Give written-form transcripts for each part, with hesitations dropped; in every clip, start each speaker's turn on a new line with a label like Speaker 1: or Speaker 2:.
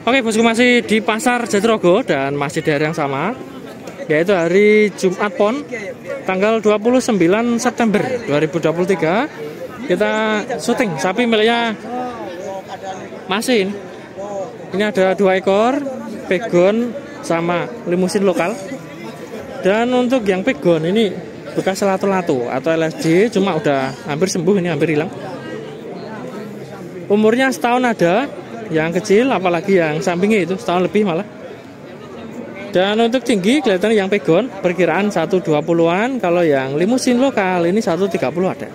Speaker 1: Oke bosku, masih di pasar Jatirogo dan masih di hari yang sama, yaitu hari Jumat Pon tanggal 29 September 2023. Kita syuting sapi miliknya masih ini ada 2 ekor pegon sama limusin lokal. Dan untuk yang pegon ini bekas lato-lato atau LSD, cuma udah hampir sembuh, ini hampir hilang. Umurnya setahun ada yang kecil, apalagi yang sampingnya itu setahun lebih malah. Dan untuk tinggi kelihatan yang pegon perkiraan 120-an, kalau yang limusin lokal ini 130 ada.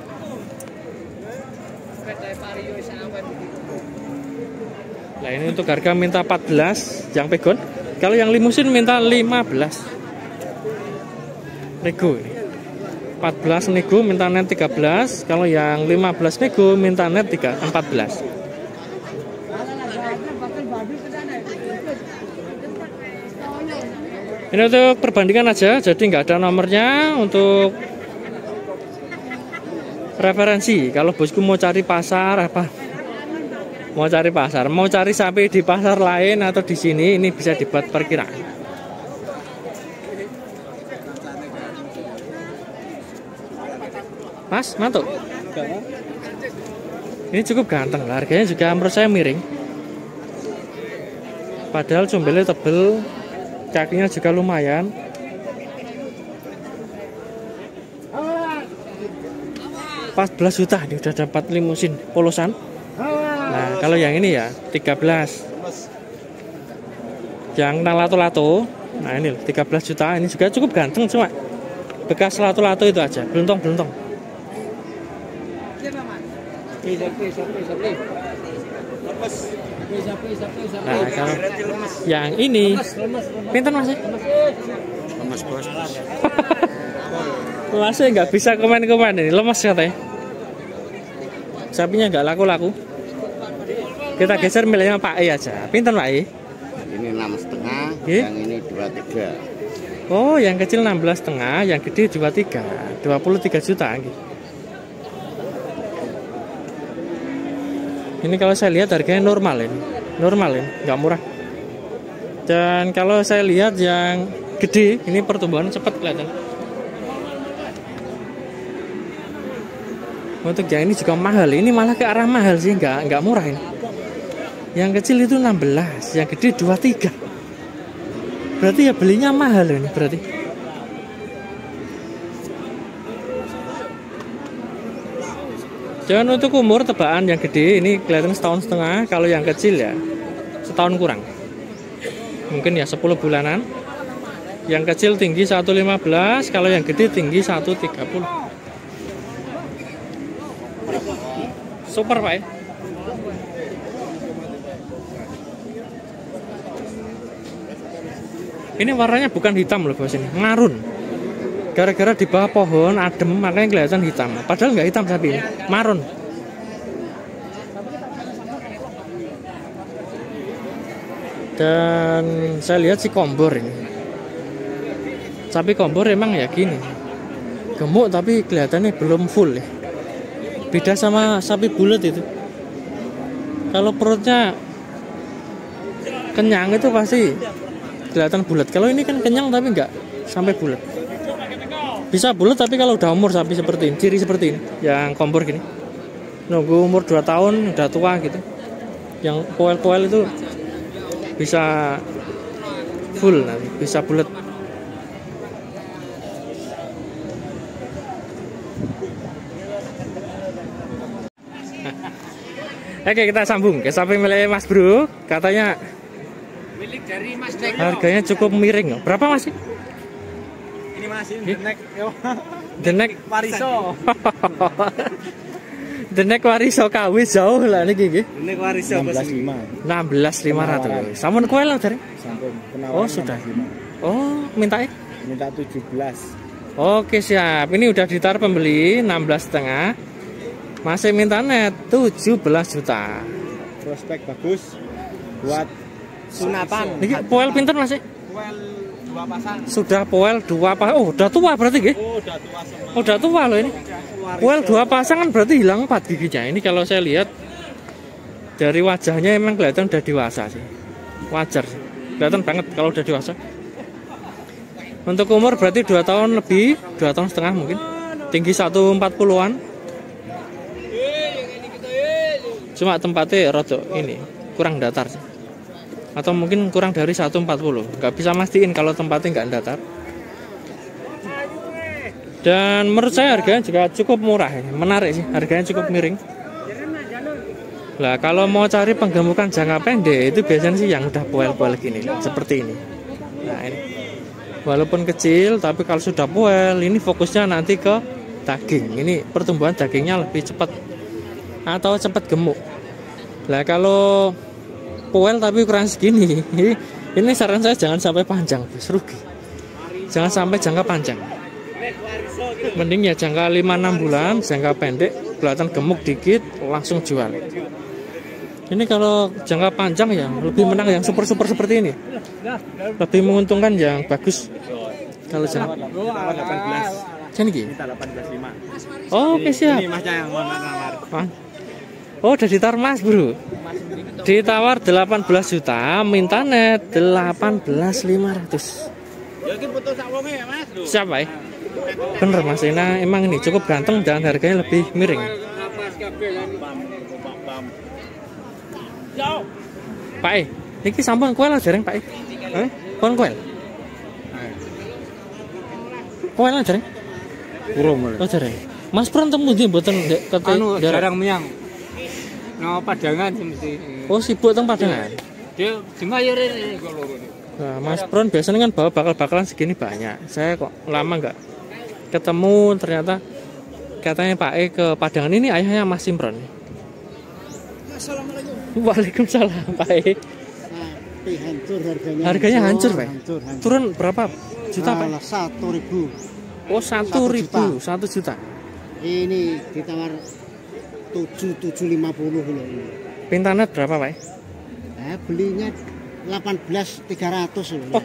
Speaker 1: Nah ini untuk harga minta 14 yang pegon, kalau yang limusin minta 15 nego ini. 14 nego minta net 13, kalau yang 15 nego minta net 14. Ini untuk perbandingan aja, jadi nggak ada nomornya. Untuk referensi, kalau bosku mau cari pasar mau cari sapi di pasar lain atau di sini, ini bisa dibuat perkiraan. Mas, mantuk. Ini cukup ganteng, harganya juga menurut saya miring. Padahal combelnya tebel, kakinya juga lumayan. Pas 14 juta ini udah dapat limusin polosan. Nah kalau yang ini ya 13. Yang lato-lato, nah ini 13 juta, ini juga cukup ganteng, cuma bekas lato-lato itu aja, belontong. Nah kalau yang ini pinten Mas? Lemes bos. Masih nggak bisa komen-komen, ini lemes katanya. Sapinya nggak laku-laku. Kita geser miliknya Pak E aja. Pinten Pak E?
Speaker 2: Ini 6,5, yang ini 23.
Speaker 1: Oh yang kecil 16,5, yang gede 23, 23 juta. Ini kalau saya lihat harganya normal ini, nggak murah. Dan kalau saya lihat yang gede, ini pertumbuhan cepat kelihatan. Untuk yang ini juga mahal, ini malah ke arah mahal sih, nggak murah ini. Yang kecil itu 16, yang gede 23. Berarti ya belinya mahal ini berarti. Dan untuk umur tebakan yang gede ini kelihatan setahun setengah, kalau yang kecil ya setahun kurang. Mungkin ya 10 bulanan. Yang kecil tinggi 115, kalau yang gede tinggi 130. Super Pak ya. Ini warnanya bukan hitam loh bos, ini marun. Gara-gara di bawah pohon adem makanya kelihatan hitam. Padahal nggak hitam sapi ini, marun. Dan saya lihat si kombor ini. Sapi kombor emang ya gini, gemuk tapi kelihatannya belum full ya. Beda sama sapi bulat itu. Kalau perutnya kenyang itu pasti kelihatan bulat. Kalau ini kan kenyang tapi nggak sampai bulat. Bisa bulat tapi kalau udah umur sapi seperti ini, ciri seperti ini, yang kombor gini, nunggu umur 2 tahun udah tua gitu. Yang poel-poel itu bisa full nanti, bisa bulat. Oke kita sambung ke sapi milik Mas Bro, katanya milik dari Mas Dek. Harganya cukup miring. Berapa Mas?
Speaker 3: Ini masih denek yo.
Speaker 1: Denek
Speaker 3: Wariso.
Speaker 1: Denek Wariso kawis jauh lah niki nggih.
Speaker 3: Denek Wariso
Speaker 1: 16.500. Sampun kowe lho dari?
Speaker 3: Sampun.
Speaker 1: Oh, sudah. Oh, minta
Speaker 3: Minta 17.
Speaker 1: Oke, siap. Ini udah ditaruh pembeli 16,5. Masih minta net 17 juta.
Speaker 3: Prospek bagus buat sunatan.
Speaker 1: Niki poel pinten Mas?
Speaker 3: Poel 2 pasang.
Speaker 1: Sudah poel 2 pasang. Oh, udah tua berarti nggih?
Speaker 3: Oh, udah tua semua.
Speaker 1: Oh, udah tua loh ini. Poel 2 pasang kan berarti hilang 4 giginya. Ini kalau saya lihat Dari wajahnya emang kelihatan udah dewasa sih. Wajar sih. Kelihatan banget kalau udah dewasa. Untuk umur berarti 2 tahun lebih, 2 tahun setengah mungkin. Tinggi 140-an. Cuma tempatnya rada ini kurang datar sih. Atau mungkin kurang dari 140. Nggak bisa mastiin kalau tempatnya nggak datar. Dan menurut saya harganya juga cukup murah ini. Menarik sih, harganya cukup miring. Lah kalau mau cari penggemukan jangka pendek itu biasanya sih yang udah poel-poel gini, seperti ini. Nah ini, walaupun kecil tapi kalau sudah poel, ini fokusnya nanti ke daging. Ini pertumbuhan dagingnya lebih cepat atau cepat gemuk. Lah kalau poel tapi ukuran segini, ini saran saya jangan sampai panjang, rugi. Jangan sampai jangka panjang. Mending ya jangka 5-6 bulan, jangka pendek, kelihatan gemuk dikit, langsung jual. Ini kalau jangka panjang ya lebih menang yang super-super seperti ini. Lebih menguntungkan yang bagus. Kalau jangka
Speaker 3: 18.
Speaker 1: Jadi gini.
Speaker 3: Kita 18.5.
Speaker 1: Oh, oke siap.
Speaker 3: Ini Masnya yang mau nawar.
Speaker 1: Oh, udah ditawar Mas, Bro. Ditawar 18 juta, minta net 18.500.
Speaker 3: Ya iki foto sak wonge ya, Mas.
Speaker 1: Siap, Pak. Bener Mas, Ina emang ini cukup ganteng dan harganya lebih miring. Pak, iki sampun kuel jareng, Pak. Pon kuel. Kuel jareng.
Speaker 3: Urung.
Speaker 1: Oh, jareng. Mas Pron temu ndi mboten
Speaker 3: Anu jarang miang. No Padangan mesti.
Speaker 1: Oh, sibuk teng Padangan.
Speaker 3: Dia cuma ya rene kok loro.
Speaker 1: Nah, Mas Pron biasanya kan bawa bakal-bakalan segini banyak. Saya kok lama nggak ketemu, ternyata katanya Pak E ke Padangan. Ini ayahnya Mas Simron.
Speaker 3: Assalamualaikum.
Speaker 1: Waalaikumsalam Pak E.
Speaker 4: Hancur harganya.
Speaker 1: Harganya hancur, Pak.
Speaker 4: Hancur.
Speaker 1: Turun berapa juta, Pak?
Speaker 4: 1.000.
Speaker 1: Oh, 1.000, 1 juta.
Speaker 4: Ini ditawar 750 loh.
Speaker 1: Pintanet berapa, Pak?
Speaker 4: Belinya 18.300 loh.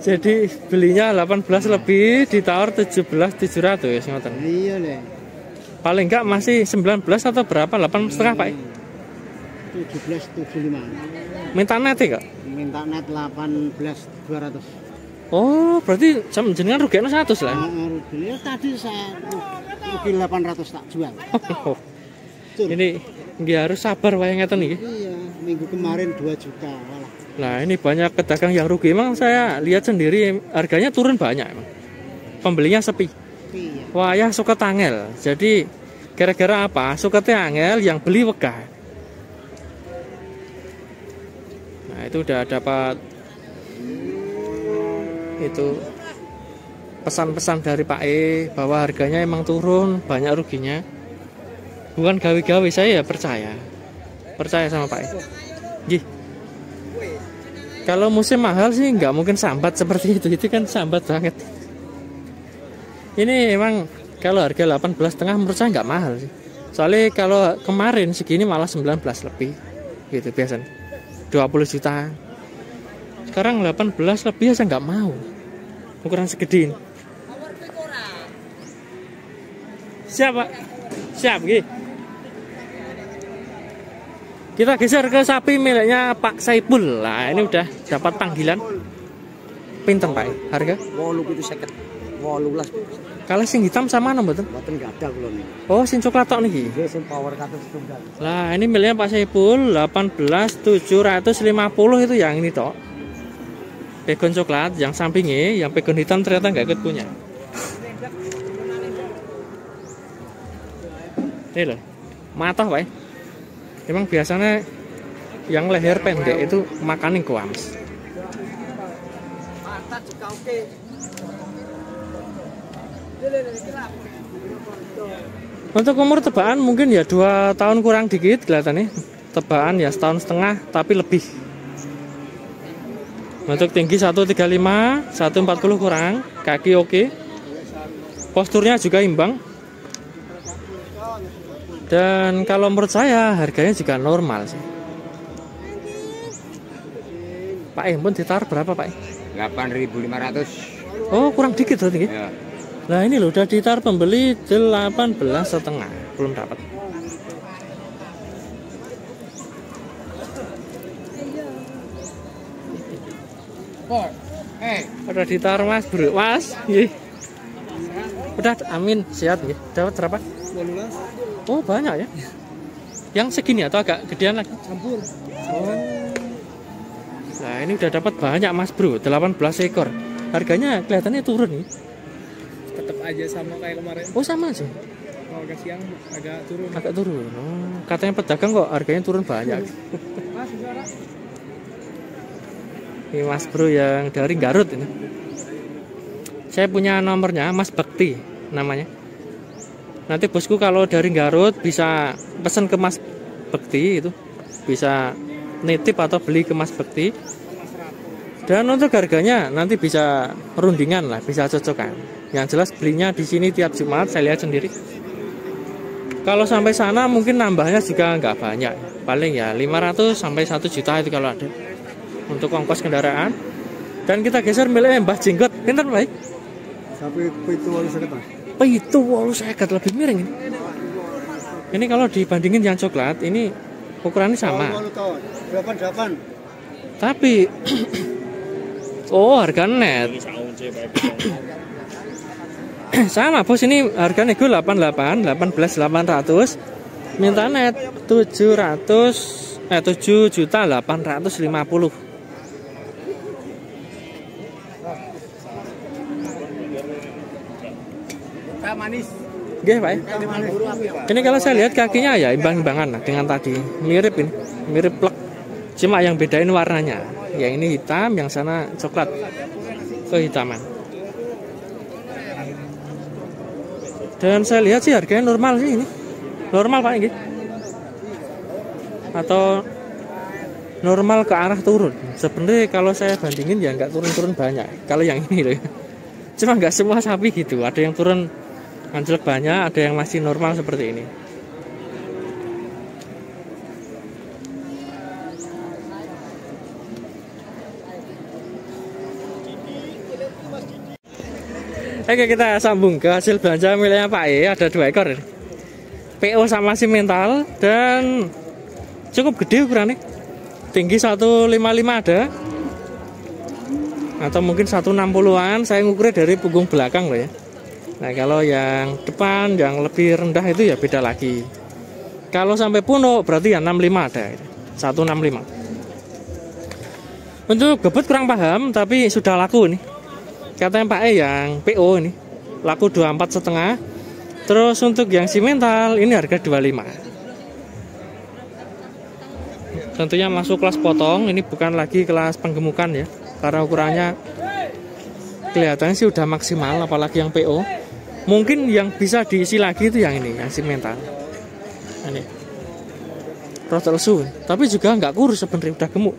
Speaker 1: Jadi belinya 18 lebih, ditawar 17.700 ya, ngoten.
Speaker 4: Iya le.
Speaker 1: Paling enggak masih 19 atau berapa? 8,5, Pak?
Speaker 4: 17.75.
Speaker 1: Minta net ya, Kak?
Speaker 4: Minta net 18.200.
Speaker 1: Oh, berarti jenengan ruginya 100 lah.
Speaker 4: Ruginya tadi saya rugi 800 tak jual.
Speaker 1: Ini nggak harus sabar wayang ngeten iki.
Speaker 4: Iya, minggu kemarin 2 juta.
Speaker 1: Nah, ini banyak pedagang yang rugi. Emang saya lihat sendiri harganya turun banyak emang. Pembelinya sepi.
Speaker 4: Iya.
Speaker 1: Wah, ya suka tangel. Jadi gara-gara apa? Suka angel yang beli wegah. Nah, itu udah dapat itu pesan-pesan dari Pak E bahwa harganya emang turun, banyak ruginya. Bukan gawe-gawe, saya ya percaya sama Pak E. Gih. Kalau musim mahal sih nggak mungkin sambat seperti itu kan sambat banget. Ini emang kalau harga 18,5 menurut saya nggak mahal sih. Soalnya kalau kemarin segini malah 19 lebih gitu biasanya 20 juta. Sekarang 18 lebih saya nggak mau. Ukuran segede ini. Siap, Pak. Siap, Gih. Kita geser ke sapi miliknya Pak Saipul. Nah, ini udah dapat panggilan. Pinten, Pak? Harga?
Speaker 3: 850. 18.
Speaker 1: Kalau sing hitam sama nomor mboten?
Speaker 3: Mboten enggak ada kula niki.
Speaker 1: Oh, sing coklat tok niki.
Speaker 3: Nggih sing power kados tunggal.
Speaker 1: Lah, ini miliknya Pak Saipul 18.750 itu yang ini tok. Pegon coklat yang sampingnya, yang pegon hitam ternyata nggak ikut punya. Ini loh, matoh, Pak. Emang biasanya yang leher pendek itu makanin kuams. Untuk umur tebaan mungkin ya 2 tahun kurang dikit kelihatannya. Tebaan ya 1,5 tahun tapi lebih. Untuk tinggi 135, 140 kurang, kaki oke. Posturnya juga imbang. Dan kalau menurut saya harganya juga normal sih. Pak pun ditaruh berapa, Pak?
Speaker 2: 8.500.
Speaker 1: Oh, kurang dikit berarti ya. Nah, ini loh udah ditaruh pembeli 18,5, belum dapat. Udah ditaruh Mas Bro. Mas, nggih. Udah, amin, sehat nggih. Dapat berapa?
Speaker 3: 12.
Speaker 1: Oh, banyak ya. Yang segini atau agak gedean lagi?
Speaker 3: Campur.
Speaker 1: Oh. Nah, ini udah dapat banyak Mas Bro, 18 ekor. Harganya kelihatannya turun nih.
Speaker 3: Tetap aja sama kayak kemarin.
Speaker 1: Oh, sama aja.
Speaker 3: Kalau agak siang agak turun.
Speaker 1: Agak turun. Oh, katanya pedagang kok harganya turun banyak.
Speaker 3: Mas, suara.
Speaker 1: Ini Mas Bro yang dari Garut ini. Saya punya nomornya, Mas Bekti namanya. Nanti bosku kalau dari Garut bisa pesan ke Mas Bekti itu. Bisa nitip atau beli ke Mas Bekti. Dan untuk harganya nanti bisa rundingan lah, bisa cocokan. Yang jelas belinya di sini tiap Jumat, saya lihat sendiri. Kalau sampai sana mungkin nambahnya juga nggak banyak. Paling ya 500 sampai 1 juta itu kalau ada. Untuk ongkos kendaraan. Dan kita geser milih Mbah Jenggot. Pinten baik?
Speaker 3: Sampai itu harus sekitar.
Speaker 1: Itu saya lebih miring ini. Ini kalau dibandingin yang coklat ini ukurannya sama.
Speaker 3: 88.
Speaker 1: Tapi oh, harga net. Sama bos, ini harga nego 88, 18.800. Minta net 7.850.000.
Speaker 3: Manis.
Speaker 1: Oke, Pak. Ini kalau saya lihat kakinya ya imbang-imbangan lah dengan tadi. Mirip ini, mirip plek. Cuma yang bedain warnanya. Yang ini hitam, yang sana coklat kehitaman. Dan saya lihat sih harganya normal sih ini. Normal Pak ini. Atau normal ke arah turun. Sebenarnya kalau saya bandingin ya nggak turun-turun banyak. Kalau yang ini loh. Cuma nggak semua sapi gitu. Ada yang turun anjlok banyak, ada yang masih normal seperti ini. Oke, kita sambung ke hasil belanja miliknya Pak E. Ada 2 ekor ini. PO sama simental dan cukup gede ukurannya. Tinggi 155 ada. Atau mungkin 160-an. Saya ngukurnya dari punggung belakang loh ya. Nah, kalau yang depan yang lebih rendah itu ya beda lagi. Kalau sampai punuk berarti ya 65 ada. 165. Untuk bobot kurang paham tapi sudah laku nih. Katanya Pak E yang PO ini laku 24,5. Terus untuk yang simental ini harga 25. Tentunya masuk kelas potong, ini bukan lagi kelas penggemukan ya. Karena ukurannya kelihatannya sih udah maksimal, apalagi yang PO. Mungkin yang bisa diisi lagi itu yang ini, yang simental. Ini rada lesu, tapi juga nggak kurus sebenarnya, udah gemuk.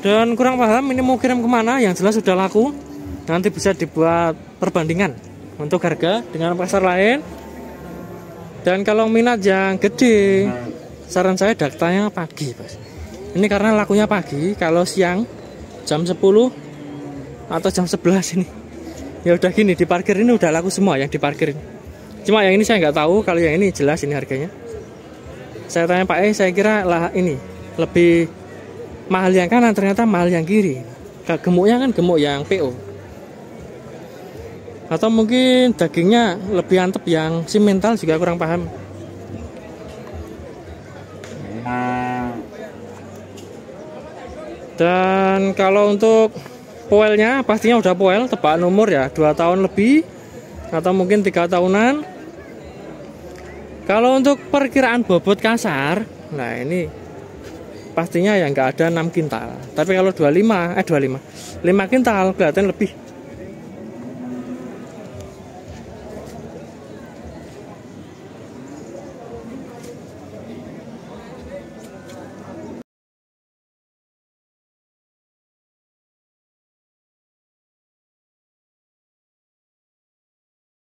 Speaker 1: Dan kurang paham ini mau kirim kemana, yang jelas sudah laku. Nanti bisa dibuat perbandingan untuk harga dengan pasar lain. Dan kalau minat yang gede, saran saya datanya pagi Mas. Ini karena lakunya pagi. Kalau siang jam 10 atau jam 11 ini ya udah gini, di parkir ini udah laku semua yang di parkir ini. Cuma yang ini saya nggak tahu, kalau yang ini jelas ini harganya. Saya tanya Pak E, saya kira lah ini lebih mahal yang kanan, ternyata mahal yang kiri. Gemuknya kan gemuk yang PO. Atau mungkin dagingnya lebih antep yang simental, juga kurang paham. Dan kalau untuk poelnya pastinya udah poel, tebakan umur ya 2 tahun lebih atau mungkin 3 tahunan. Kalau untuk perkiraan bobot kasar, nah ini pastinya ya nggak ada 6 kintal. Tapi kalau 5 kintal kelihatan lebih.